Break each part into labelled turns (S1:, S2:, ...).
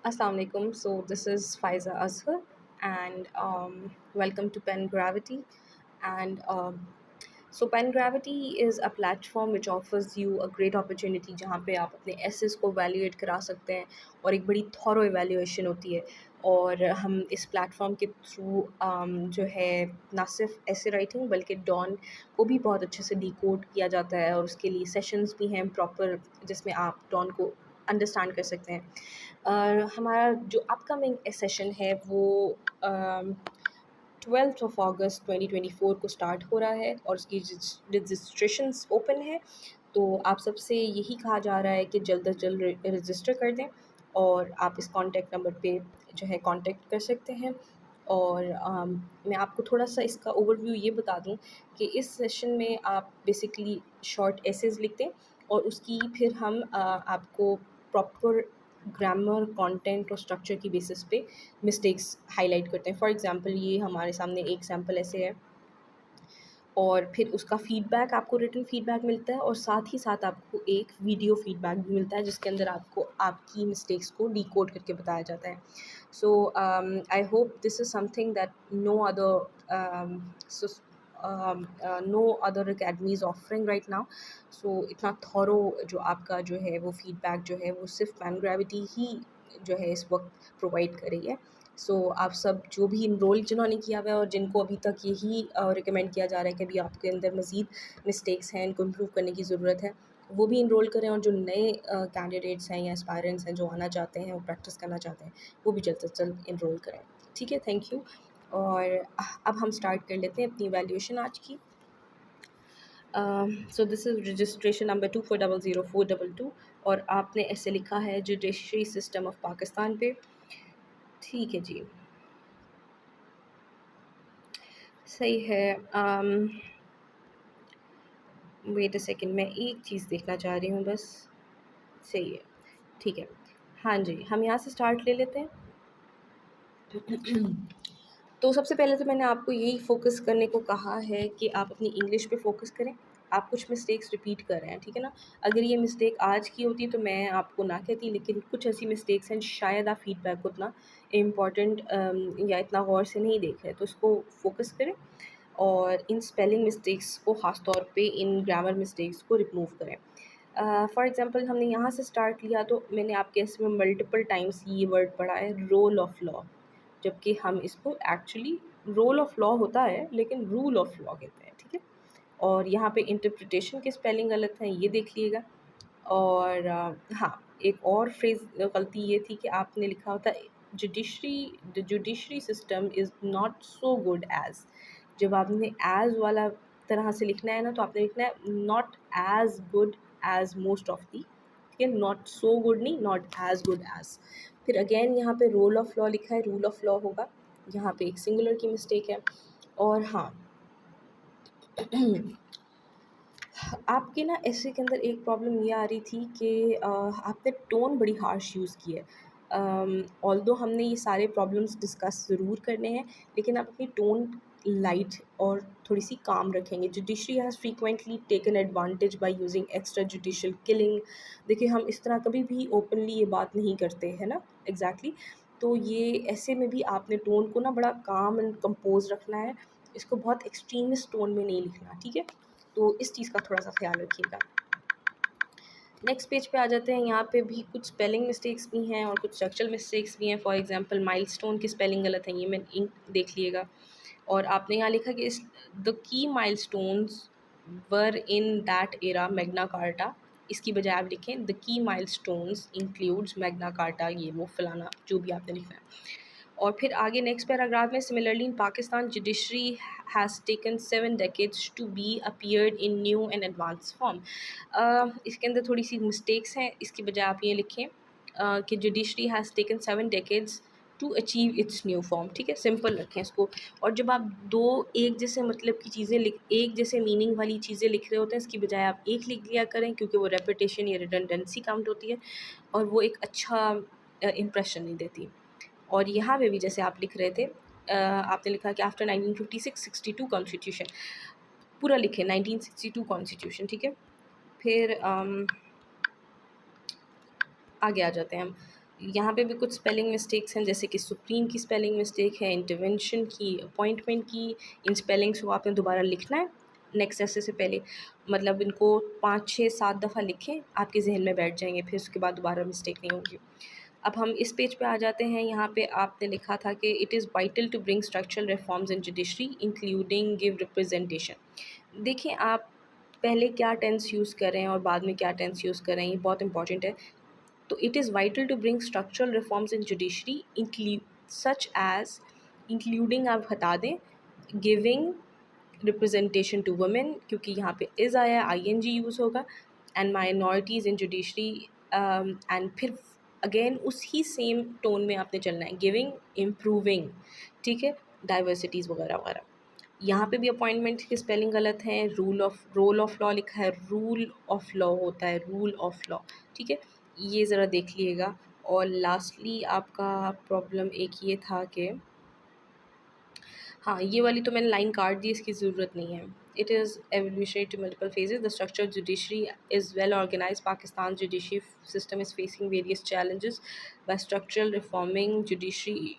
S1: Assalamu alaikum. So this is Faiza Azhar, and welcome to Pen Gravity. And so Pen Gravity is a platform which offers you a great opportunity जहाँ पे आप अपने assess को valuate करा सकते हैं और एक बड़ी थॉरो इवैल्यूएशन होती है। और हम इस प्लेटफॉर्म के थ्रू जो है ना सिर्फ ऐसे राइटिंग बल्कि डॉन को भी बहुत अच्छे से डिकोड किया जाता है और उसके लिए सेशंस भी हैं प्रॉपर जिसमें आप डॉन को अंडरस्टैंड कर सकते हैं। हमारा जो अपकमिंग सेशन है वो 12 अगस्त 2024 को स्टार्ट हो रहा है और उसकी रजिस्ट्रेशंस ओपन है। तो आप सबसे यही कहा जा रहा है कि जल्द अज जल्द रजिस्टर कर दें और आप इस कॉन्टैक्ट नंबर पे जो है कॉन्टैक्ट कर सकते हैं। और मैं आपको थोड़ा सा इसका ओवरव्यू ये बता दूं कि इस सेशन में आप बेसिकली शॉर्ट एसेज लिखते हैं और उसकी फिर हम आपको प्रॉपर ग्रामर कंटेंट और स्ट्रक्चर की बेसिस पे मिस्टेक्स हाईलाइट करते हैं। फॉर एग्जांपल ये हमारे सामने एक सैम्पल ऐसे है और फिर उसका फ़ीडबैक आपको रिटन फ़ीडबैक मिलता है और साथ ही साथ आपको एक वीडियो फ़ीडबैक भी मिलता है जिसके अंदर आपको आपकी मिस्टेक्स को डिकोड करके बताया जाता है। So I hope this is something that no other academy is offering right now. So इतना थॉरो जो आपका जो है वो फ़ीडबैक जो है वो सिर्फ पेन ग्रेविटी ही जो है इस वक्त प्रोवाइड कर रही है। सो आप सब जो भी इनरोल जिन्होंने किया हुआ है और जिनको अभी तक यही रिकमेंड किया जा रहा है कि अभी आपके अंदर मज़ीद मिस्टेक्स हैं, इनको इम्प्रूव करने की ज़रूरत है, वो भी इनरोल करें। और जो नए कैंडिडेट्स हैं या एस्पायरेंट्स हैं जो आना चाहते हैं और प्रैक्टिस करना चाहते हैं, वो भी जल्द से जल्द इनरोल करें। ठीक है, थैंक यू। और अब हम स्टार्ट कर लेते हैं अपनी वैल्यूएशन आज की। So this is registration number 24000422 और आपने ऐसे लिखा है जुडिशरी सिस्टम ऑफ पाकिस्तान पे। ठीक है जी, सही है। वेट अ सेकंड, मैं एक चीज़ देखना चाह रही हूँ बस। सही है, ठीक है। हाँ जी, हम यहाँ से स्टार्ट ले लेते हैं। तो सबसे पहले तो मैंने आपको यही फ़ोकस करने को कहा है कि आप अपनी इंग्लिश पे फ़ोकस करें। आप कुछ मिस्टेक्स रिपीट कर रहे हैं, ठीक है ना? अगर ये मिस्टेक आज की होती तो मैं आपको ना कहती, लेकिन कुछ ऐसी मिस्टेक्स हैं शायद आप फ़ीडबैक को इतना इम्पोर्टेंट या इतना गौर से नहीं देख रहे, तो उसको फ़ोकस करें और इन स्पेलिंग मिस्टेक्स को ख़ास तौर पे इन ग्रामर मिस्टेक्स को रिमूव करें। फॉर एग्ज़ाम्पल हमने यहाँ से स्टार्ट लिया तो मैंने आपके इसमें मल्टीपल टाइम्स ये वर्ड पढ़ा है रोल ऑफ लॉ, जबकि हम इसको एक्चुअली रोल ऑफ लॉ होता है लेकिन रूल ऑफ लॉ कहते हैं, ठीक है। और यहाँ पे इंटरप्रिटेशन के स्पेलिंग गलत हैं, ये देख लीजिएगा। और हाँ, एक और फ्रेज़ गलती ये थी कि आपने लिखा होता judiciary the judiciary system is not so good as. जब आपने एज़ वाला तरह से लिखना है ना तो आपने लिखना है not as good as most of the, ठीक है। नॉट सो गुड नहीं, नॉट एज़ गुड एज़। फिर अगेन यहाँ पे रोल ऑफ लॉ लिखा है, रूल ऑफ लॉ होगा। यहाँ पे एक सिंगुलर की मिस्टेक है। और हाँ, आपके ना ऐसे के अंदर एक प्रॉब्लम ये आ रही थी कि आपने टोन बड़ी हार्श यूज़ की है। ऑल्दो हमने ये सारे प्रॉब्लम्स डिस्कस ज़रूर करने हैं, लेकिन आप अपनी टोन लाइट और थोड़ी सी काम रखेंगे। Judiciary has frequently taken advantage by using extra judicial killing. देखिए, हम इस तरह कभी भी ओपनली ये बात नहीं करते हैं ना, एग्जैक्टली। तो ये ऐसे में भी आपने टोन को ना बड़ा काम एंड कंपोज रखना है, इसको बहुत एक्सट्रीमिस्ट टोन में नहीं लिखना, ठीक है। तो इस चीज़ का थोड़ा सा ख्याल रखिएगा। नेक्स्ट पेज पे आ जाते हैं। यहाँ पे भी कुछ स्पेलिंग मिस्टेक्स भी हैं और कुछ स्ट्रक्चरल मिस्टेक्स भी हैं। फॉर एग्जांपल माइलस्टोन की स्पेलिंग गलत है, ये मैं इंक देख लीजिएगा। और आपने यहाँ लिखा कि इस the key milestones were in that era Magna carta, इसकी बजाय आप लिखें the key milestones includes Magna carta, ये वो फलाना जो भी आपने लिखना है। और फिर आगे नेक्स्ट पैराग्राफ में similarly in Pakistan judiciary has taken 7 decades to be appeared in new and advance form. इसके अंदर थोड़ी सी मिस्टेक्स हैं, इसकी बजाय आप ये लिखें कि judiciary has taken 7 decades to achieve its new form, ठीक है। सिंपल रखें इसको। और जब आप दो एक जैसे मतलब की चीज़ें एक जैसे मीनिंग वाली चीज़ें लिख रहे होते हैं, इसकी बजाय आप एक लिख लिया करें, क्योंकि वो रेपिटेशन या रिडंडेंसी काउंट होती है और वो एक अच्छा इम्प्रेशन नहीं देती। और यहाँ पे भी जैसे आप लिख रहे थे, आपने लिखा कि आफ्टर 1956-62 कॉन्स्टिट्यूशन, पूरा लिखे 1962 कॉन्स्टिट्यूशन, ठीक है। फिर आगे आ जाते हैं हम। यहाँ पे भी कुछ स्पेलिंग मिस्टेक्स हैं, जैसे कि सुप्रीम की स्पेलिंग मिस्टेक है, इंटरवेंशन की, अपॉइंटमेंट की। इन स्पेलिंग्स को आपने दोबारा लिखना है नेक्स्ट ऐसे से पहले, मतलब इनको 5 6 7 दफ़ा लिखें, आपके जहन में बैठ जाएंगे, फिर उसके बाद दोबारा मिस्टेक नहीं होगी। अब हम इस पेज पे आ जाते हैं। यहाँ पे आपने लिखा था कि it is vital to bring structural reforms in judiciary including give representation. देखिए आप पहले क्या टेंस यूज़ कर रहे हैं और बाद में क्या टेंस यूज़ कर रहे हैं, ये बहुत इंपॉर्टेंट है। तो it is vital to bring structural reforms in judiciary include such as, including आप हटा दें, गिविंग रिप्रेजेंटेशन टू वुमेन, क्योंकि यहाँ पे इज़ आया, आईएनजी यूज़ होगा, and minorities in judiciary, and फिर अगेन उसी सेम टोन में आपने चलना है, गिविंग, इम्प्रूविंग, ठीक है, डाइवर्सिटीज़ वगैरह वगैरह। यहाँ पे भी अपॉइंटमेंट की स्पेलिंग गलत है, रोल ऑफ लॉ लिखा है, रूल ऑफ लॉ होता है, रूल ऑफ लॉ, ठीक है, ये ज़रा देख लीजिएगा। और लास्टली आपका प्रॉब्लम एक ये था कि हाँ, ये वाली तो मैंने लाइन काट दी, इसकी ज़रूरत नहीं है। It is evolutionary to multiple phases, the structure judiciary is well organised, Pakistan judiciary system is facing various challenges, by structural reforming judiciary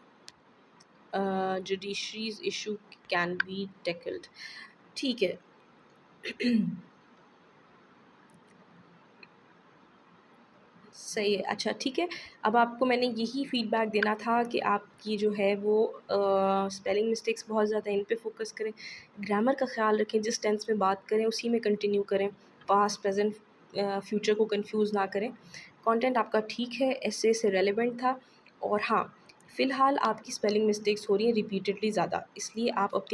S1: judiciary's issue can be tackled. ठीक है, सही है, अच्छा ठीक है। अब आपको मैंने यही फीडबैक देना था कि आपकी जो है वो स्पेलिंग मिस्टेक्स बहुत ज़्यादा हैं, इन पे फोकस करें, ग्रामर का ख़्याल रखें, जिस टेंस में बात करें उसी में कंटिन्यू करें, पास्ट प्रेजेंट फ्यूचर को कंफ्यूज ना करें। कंटेंट आपका ठीक है, ऐसे से रेलेवेंट था। और हाँ, फ़िलहाल आपकी स्पेलिंग मिस्टेक्स हो रही हैं रिपीटेडली ज़्यादा, इसलिए आप अपनी